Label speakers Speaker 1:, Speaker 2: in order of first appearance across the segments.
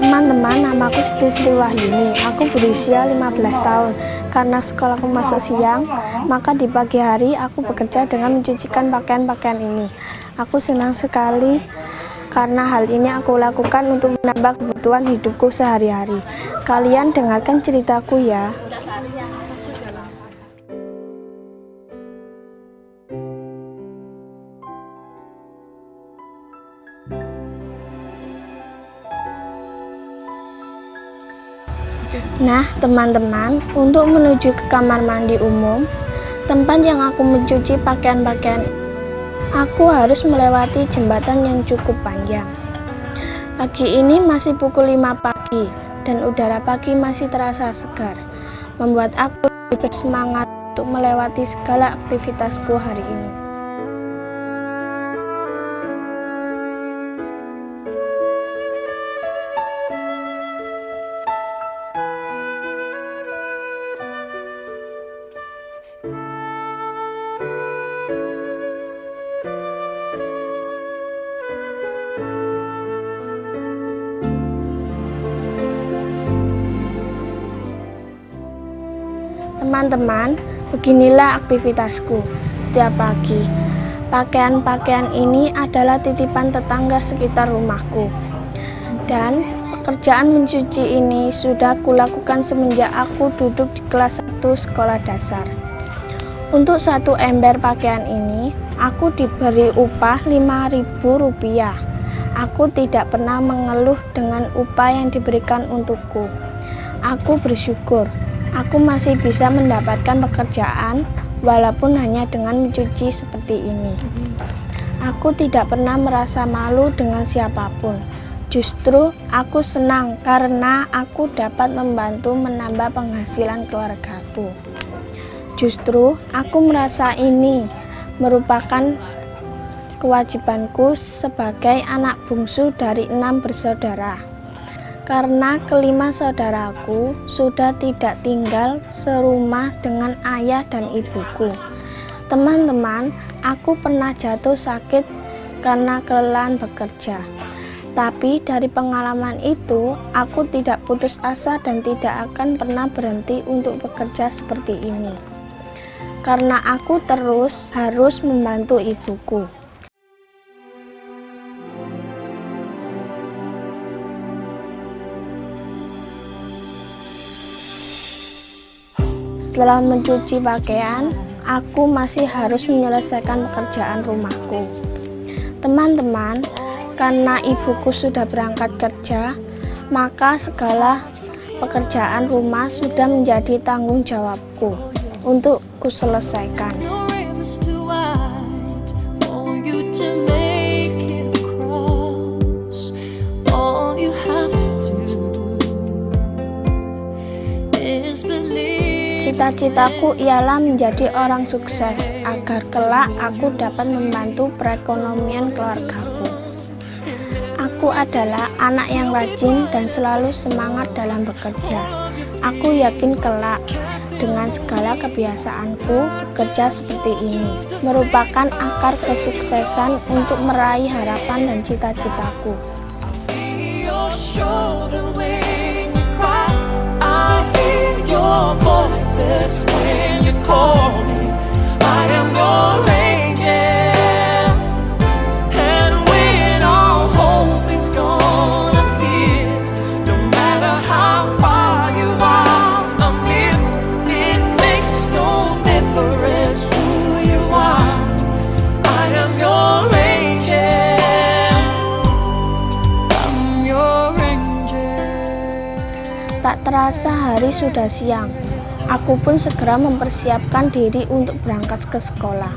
Speaker 1: Teman-teman, namaku Siti Sri Wahyuni. Aku berusia 15 tahun. Karena sekolahku masuk siang, maka di pagi hari aku bekerja dengan mencucikan pakaian-pakaian ini. Aku senang sekali karena hal ini aku lakukan untuk menambah kebutuhan hidupku sehari-hari. Kalian dengarkan ceritaku ya. Nah, teman-teman, untuk menuju ke kamar mandi umum, tempat yang aku mencuci pakaian-pakaian, aku harus melewati jembatan yang cukup panjang. Pagi ini masih pukul 5 pagi, dan udara pagi masih terasa segar, membuat aku lebih bersemangat untuk melewati segala aktivitasku hari ini. Teman-teman, beginilah aktivitasku setiap pagi. Pakaian-pakaian ini adalah titipan tetangga sekitar rumahku. Dan pekerjaan mencuci ini sudah kulakukan semenjak aku duduk di kelas 1 sekolah dasar. Untuk satu ember pakaian ini, aku diberi upah Rp5.000. Aku tidak pernah mengeluh dengan upah yang diberikan untukku. Aku bersyukur aku masih bisa mendapatkan pekerjaan walaupun hanya dengan mencuci seperti ini. Aku tidak pernah merasa malu dengan siapapun. Justru aku senang karena aku dapat membantu menambah penghasilan keluargaku. Justru aku merasa ini merupakan kewajibanku sebagai anak bungsu dari 6 bersaudara. Karena kelima saudaraku sudah tidak tinggal serumah dengan ayah dan ibuku. Teman-teman, aku pernah jatuh sakit karena kelelahan bekerja. Tapi dari pengalaman itu, aku tidak putus asa dan tidak akan pernah berhenti untuk bekerja seperti ini. Karena aku terus harus membantu ibuku. Setelah mencuci pakaian, aku masih harus menyelesaikan pekerjaan rumahku. Teman-teman, karena ibuku sudah berangkat kerja, maka segala pekerjaan rumah sudah menjadi tanggung jawabku untuk kuselesaikan. Cita-citaku ialah menjadi orang sukses, agar kelak aku dapat membantu perekonomian keluargaku. Aku Aku adalah anak yang rajin dan selalu semangat dalam bekerja. Aku yakin kelak dengan segala kebiasaanku bekerja seperti ini merupakan akar kesuksesan untuk meraih harapan dan cita-citaku. Tak terasa hari sudah siang. Aku pun segera mempersiapkan diri untuk berangkat ke sekolah.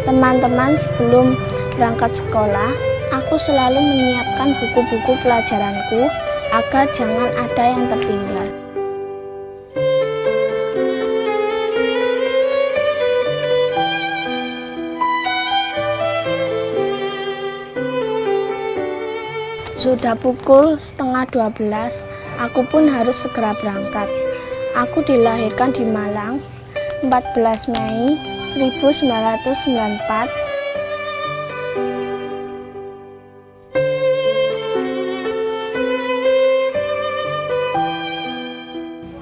Speaker 1: Teman-teman, sebelum berangkat sekolah, aku selalu menyiapkan buku-buku pelajaranku agar jangan ada yang tertinggal. Sudah pukul 11:30, aku pun harus segera berangkat. Aku dilahirkan di Malang, 14 Mei 1994.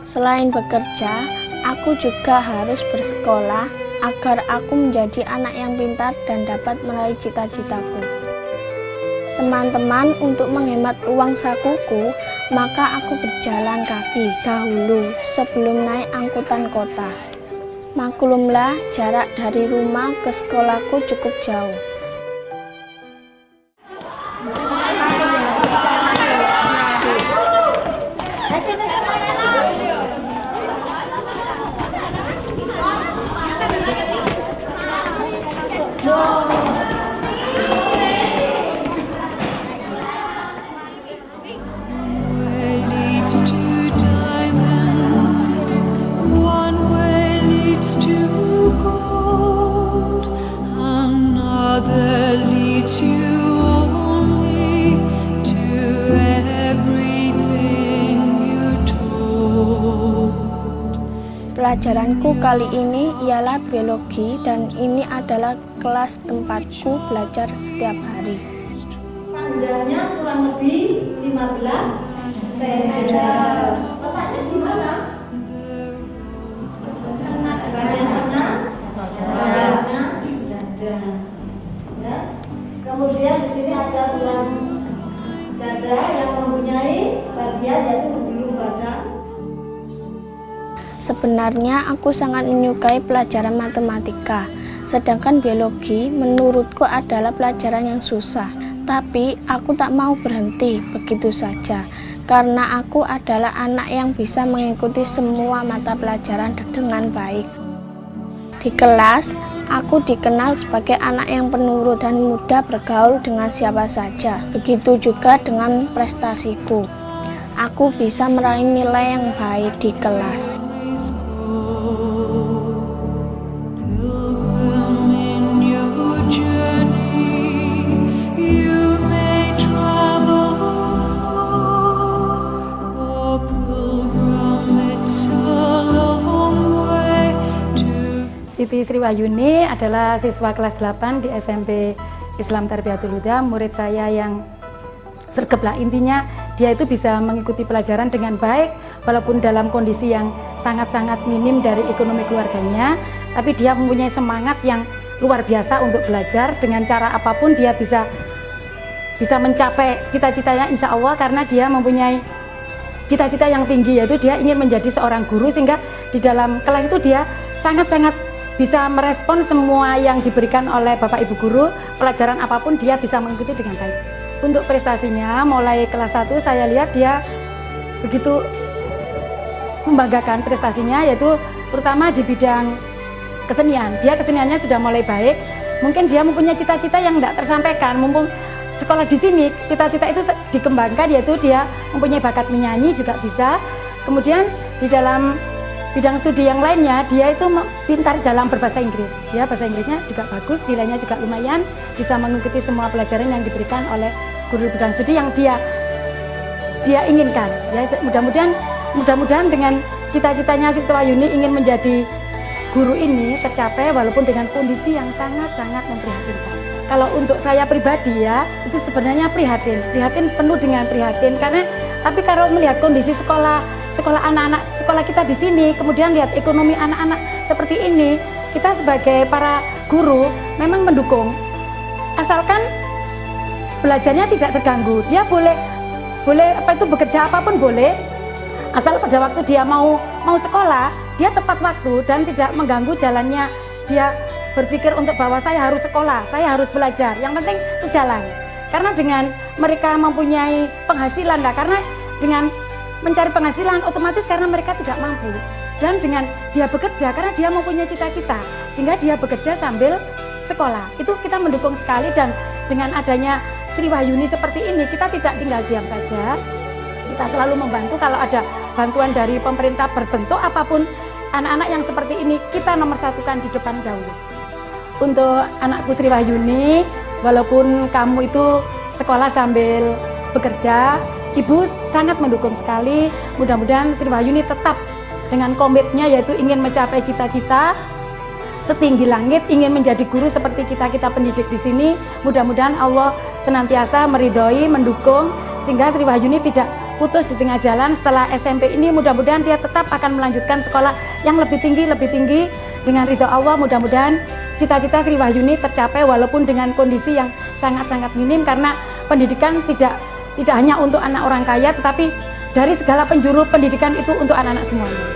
Speaker 1: Selain bekerja, aku juga harus bersekolah agar aku menjadi anak yang pintar dan dapat meraih cita-citaku. Teman-teman, untuk menghemat uang sakuku, maka aku berjalan kaki dahulu sebelum naik angkutan kota. Maklumlah, jarak dari rumah ke sekolahku cukup jauh. Pelajaranku kali ini ialah biologi dan ini adalah kelas tempatku belajar setiap hari.
Speaker 2: Panjangnya kurang lebih 15 cm. Letaknya di mana? Bagian kanan, bagiannya dada. Ya. Kemudian di sini ada tulang dada yang mempunyai bagian yaitu bulu badan.
Speaker 1: Sebenarnya aku sangat menyukai pelajaran matematika, sedangkan biologi menurutku adalah pelajaran yang susah. Tapi aku tak mau berhenti begitu saja, karena aku adalah anak yang bisa mengikuti semua mata pelajaran dengan baik. Di kelas, aku dikenal sebagai anak yang penurut dan mudah bergaul dengan siapa saja. Begitu juga dengan prestasiku. Aku bisa meraih nilai yang baik di kelas.
Speaker 3: Pilgrim in your journey, you may Siti Sri Wahyuni adalah siswa kelas 8 di SMP Islam Tarbiyatul Huda, murid saya yang sregep lah. Intinya dia itu bisa mengikuti pelajaran dengan baik walaupun dalam kondisi yang sangat-sangat minim dari ekonomi keluarganya, tapi dia mempunyai semangat yang luar biasa untuk belajar. Dengan cara apapun dia bisa mencapai cita-citanya insya Allah, karena dia mempunyai cita-cita yang tinggi, yaitu dia ingin menjadi seorang guru, sehingga di dalam kelas itu dia sangat-sangat bisa merespon semua yang diberikan oleh Bapak Ibu guru. Pelajaran apapun dia bisa mengikuti dengan baik. Untuk prestasinya mulai kelas 1 saya lihat dia begitu membanggakan prestasinya, yaitu terutama di bidang kesenian. Dia keseniannya sudah mulai baik. Mungkin dia mempunyai cita-cita yang tidak tersampaikan, mumpung sekolah di sini cita-cita itu dikembangkan, yaitu dia mempunyai bakat menyanyi juga bisa. Kemudian di dalam bidang studi yang lainnya dia itu pintar dalam berbahasa Inggris. Dia bahasa Inggrisnya juga bagus, nilainya juga lumayan, bisa mengikuti semua pelajaran yang diberikan oleh guru bidang studi yang dia inginkan. Ya, mudah-mudahan dengan cita-citanya Siti Wahyuni ingin menjadi guru ini tercapai walaupun dengan kondisi yang sangat-sangat memprihatinkan. Kalau untuk saya pribadi ya, itu sebenarnya prihatin penuh dengan prihatin, tapi kalau melihat kondisi sekolah anak-anak sekolah kita di sini, kemudian lihat ekonomi anak-anak seperti ini, kita sebagai para guru memang mendukung, asalkan belajarnya tidak terganggu. Dia boleh bekerja apapun boleh, asal pada waktu dia mau sekolah dia tepat waktu dan tidak mengganggu jalannya. Dia berpikir untuk bahwa saya harus sekolah, saya harus belajar, yang penting sejalan. Karena dengan mereka mempunyai penghasilan, karena dengan mencari penghasilan otomatis karena mereka tidak mampu, dan dengan dia bekerja karena dia mempunyai cita-cita sehingga dia bekerja sambil sekolah, itu kita mendukung sekali. Dan dengan adanya Sri Wahyuni seperti ini, kita tidak tinggal diam saja, kita selalu membantu. Kalau ada bantuan dari pemerintah berbentuk apapun, anak-anak yang seperti ini kita nomor satukan di depan dahulu. Untuk anakku Sri Wahyuni, walaupun kamu itu sekolah sambil bekerja, Ibu sangat mendukung sekali. Mudah-mudahan Sri Wahyuni tetap dengan komitnya, yaitu ingin mencapai cita-cita setinggi langit, ingin menjadi guru seperti kita pendidik di sini. Mudah-mudahan Allah senantiasa meridhoi, mendukung, sehingga Sri Wahyuni tidak putus di tengah jalan. Setelah SMP ini mudah-mudahan dia tetap akan melanjutkan sekolah yang lebih tinggi dengan ridho Allah. Mudah-mudahan cita-cita Sri Wahyuni tercapai walaupun dengan kondisi yang sangat-sangat minim, karena pendidikan tidak hanya untuk anak orang kaya, tetapi dari segala penjuru pendidikan itu untuk anak-anak semuanya.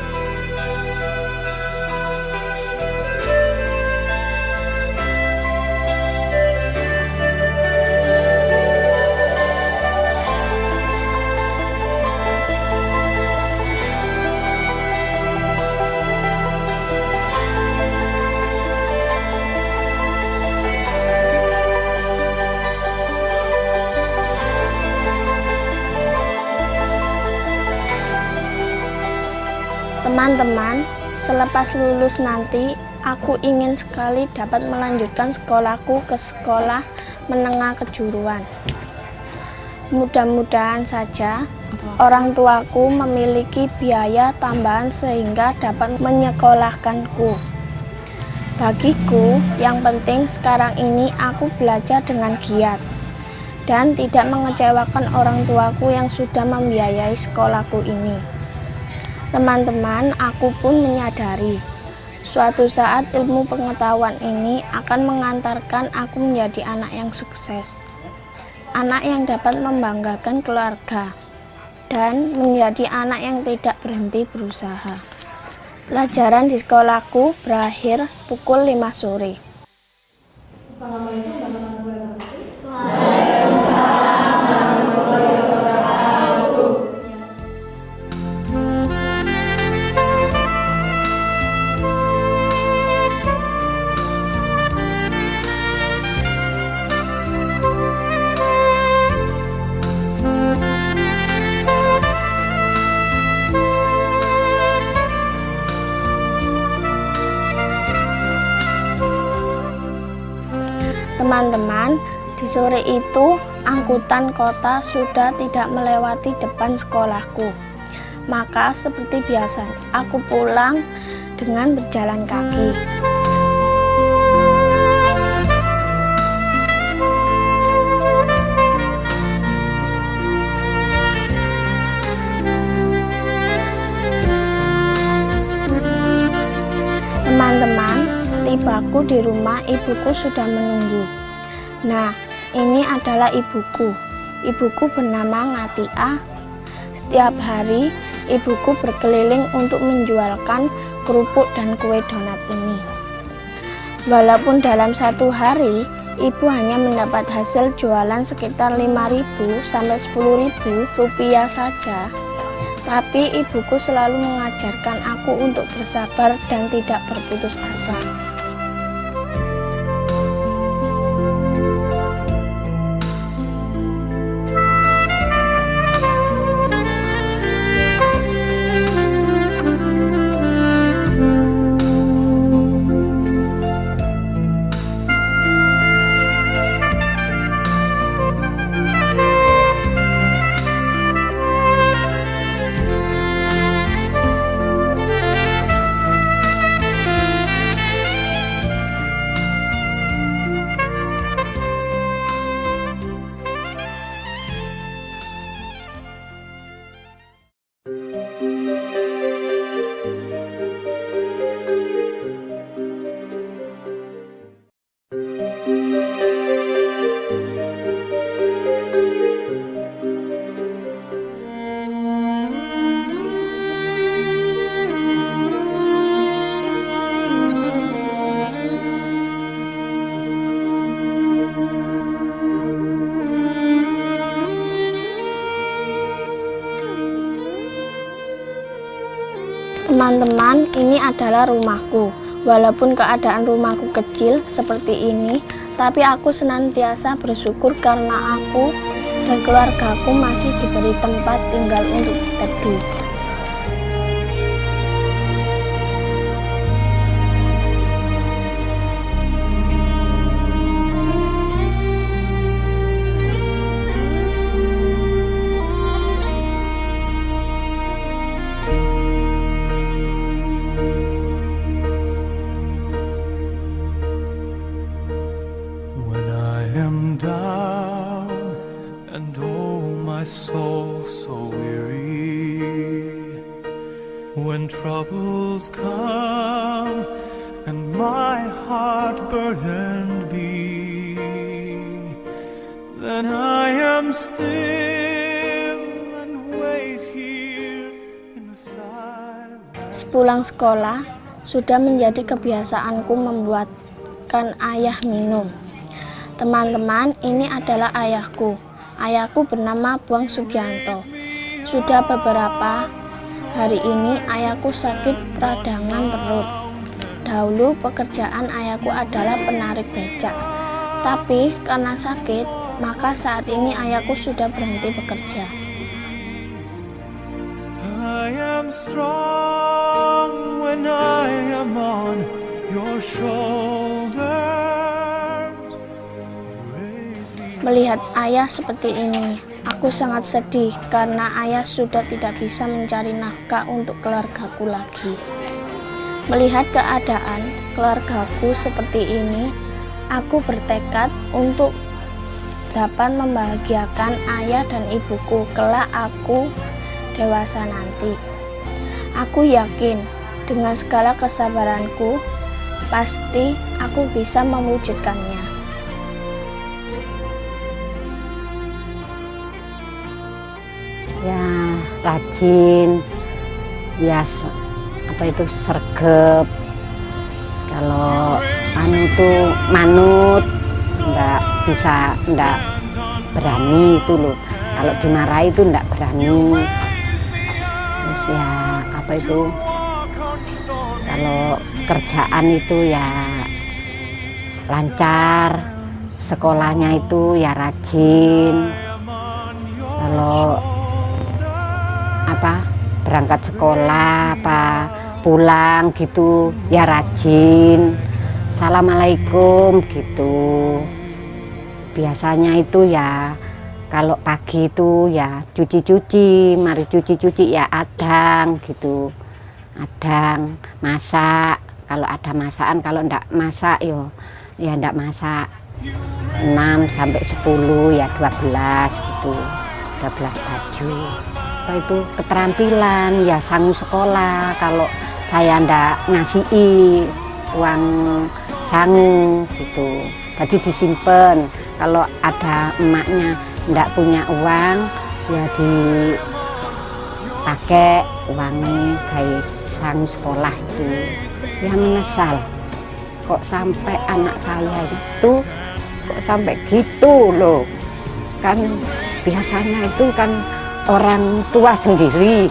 Speaker 1: Teman-teman, selepas lulus nanti, aku ingin sekali dapat melanjutkan sekolahku ke sekolah menengah kejuruan. Mudah-mudahan saja orang tuaku memiliki biaya tambahan sehingga dapat menyekolahkanku. Bagiku, yang penting sekarang ini aku belajar dengan giat dan tidak mengecewakan orang tuaku yang sudah membiayai sekolahku ini. Teman-teman, aku pun menyadari suatu saat ilmu pengetahuan ini akan mengantarkan aku menjadi anak yang sukses, anak yang dapat membanggakan keluarga, dan menjadi anak yang tidak berhenti berusaha. Pelajaran di sekolahku berakhir pukul 5 sore.
Speaker 2: Assalamualaikum warahmatullahi wabarakatuh.
Speaker 1: Teman-teman, di sore itu angkutan kota sudah tidak melewati depan sekolahku. Maka seperti biasa, aku pulang dengan berjalan kaki. Teman-teman, setibaku di rumah, ibuku sudah menunggu. Nah, ini adalah ibuku. Ibuku bernama Ngatia. Setiap hari, ibuku berkeliling untuk menjualkan kerupuk dan kue donat ini. Walaupun dalam satu hari, ibu hanya mendapat hasil jualan sekitar 5.000 sampai 10.000 rupiah saja. Tapi ibuku selalu mengajarkan aku untuk bersabar dan tidak berputus asa. Teman-teman, ini adalah rumahku. Walaupun keadaan rumahku kecil seperti ini, tapi aku senantiasa bersyukur karena aku dan keluargaku masih diberi tempat tinggal untuk berteduh.
Speaker 4: Down and oh my soul so weary, when troubles come and my heart burdened be, then I am still and wait here in the silence.
Speaker 1: Sepulang sekolah, sudah menjadi kebiasaanku membuatkan ayah minum. Teman-teman, ini adalah ayahku. Ayahku bernama Buang Sugianto. Sudah beberapa hari ini ayahku sakit peradangan perut. Dahulu pekerjaan ayahku adalah penarik becak. Tapi karena sakit, maka saat ini ayahku sudah berhenti bekerja.
Speaker 4: I am strong when I am on your shoulder.
Speaker 1: Melihat ayah seperti ini, aku sangat sedih karena ayah sudah tidak bisa mencari nafkah untuk keluargaku lagi. Melihat keadaan keluargaku seperti ini, aku bertekad untuk dapat membahagiakan ayah dan ibuku kelak aku dewasa nanti. Aku yakin dengan segala kesabaranku, pasti aku bisa mewujudkannya.
Speaker 5: Ya rajin, ya apa itu sergap. Kalau tuh manut, nggak berani itu loh. Kalau dimarahi itu nggak berani. Terus ya apa itu, kalau kerjaan itu ya lancar, sekolahnya itu ya rajin. Kalau berangkat sekolah pulang gitu ya rajin, assalamualaikum gitu. Biasanya itu ya kalau pagi itu ya cuci-cuci, mari cuci-cuci ya adang gitu, adang masak kalau ada masakan, kalau ndak masak ya ndak masak. 6 sampai 10 ya 12 gitu, 12 baju. Apa itu keterampilan ya sanggup sekolah, kalau saya ndak ngasihi uang sangu gitu. Jadi disimpan. Kalau ada emaknya ndak punya uang, ya dipakai uangnya kayak sangu sekolah itu. Ya menyesal. Kok sampai anak saya itu kok sampai gitu loh. Kan biasanya itu kan orang tua sendiri,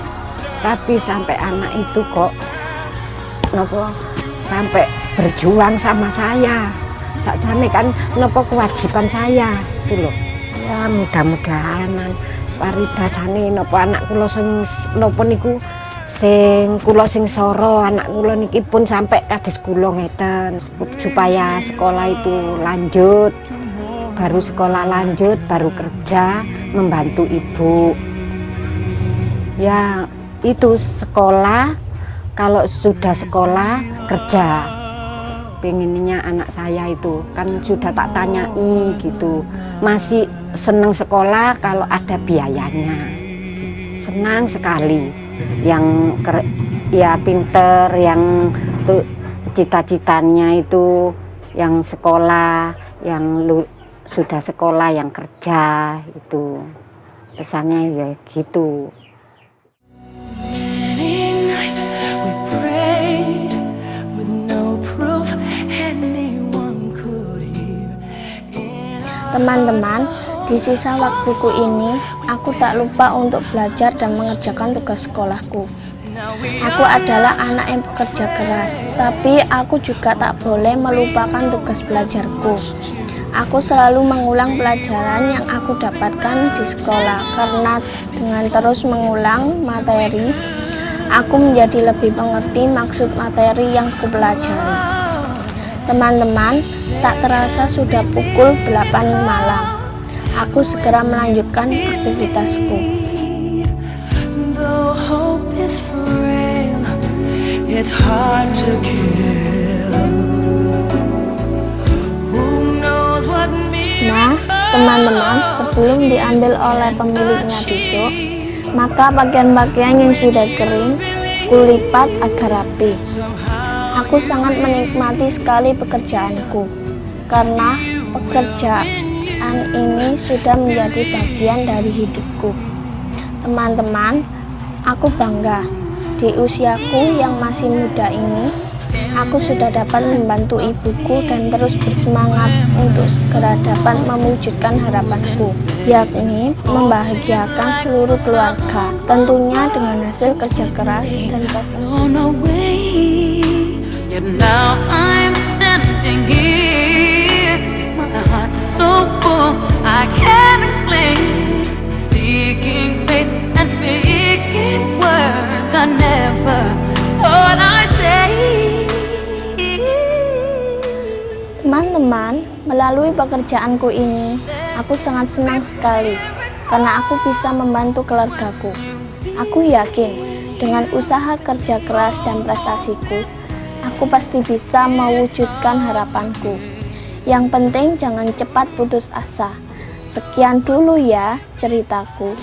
Speaker 5: tapi sampai anak itu kok nopo sampai berjuang sama saya. Sakjane kan nopo kewajiban saya itu loh. Ya mudah-mudahan paridasane nopo anak kula sing nopo niku sing kula sing soro anak kula niki pun sampai kados kula ngeten supaya sekolah itu lanjut. Baru sekolah lanjut, baru kerja membantu ibu. Ya itu sekolah, kalau sudah sekolah kerja. Pengennya anak saya itu kan sudah tak tanyai gitu, masih senang sekolah kalau ada biayanya. Senang sekali. Yang ya pinter, yang cita-citanya itu yang sekolah, yang sudah sekolah, yang kerja, itu pesannya ya gitu.
Speaker 1: Teman-teman, di sisa waktuku ini, aku tak lupa untuk belajar dan mengerjakan tugas sekolahku. Aku adalah anak yang bekerja keras, tapi aku juga tak boleh melupakan tugas belajarku. Aku selalu mengulang pelajaran yang aku dapatkan di sekolah, karena dengan terus mengulang materi, aku menjadi lebih mengerti maksud materi yang kupelajari. Teman-teman, tak terasa sudah pukul 8 malam. Aku segera melanjutkan aktivitasku. Nah, teman-teman, sebelum diambil oleh pemiliknya besok, maka pakaian-pakaian yang sudah kering kulipat agar rapi. Aku sangat menikmati sekali pekerjaanku, karena pekerjaan ini sudah menjadi bagian dari hidupku. Teman-teman, aku bangga di usiaku yang masih muda ini. Aku sudah dapat membantu ibuku dan terus bersemangat untuk segera dapat mewujudkan harapanku, yakni membahagiakan seluruh keluarga, tentunya dengan hasil kerja keras dan prestasi.
Speaker 6: Yet now I'm standing here, my heart's so full I can't explain, seeking faith and speaking words I never thought I'd say.
Speaker 1: Teman-teman, melalui pekerjaanku ini, aku sangat senang sekali karena aku bisa membantu keluargaku. Aku yakin dengan usaha kerja keras dan prestasiku, aku pasti bisa mewujudkan harapanku. Yang penting jangan cepat putus asa. Sekian dulu ya ceritaku.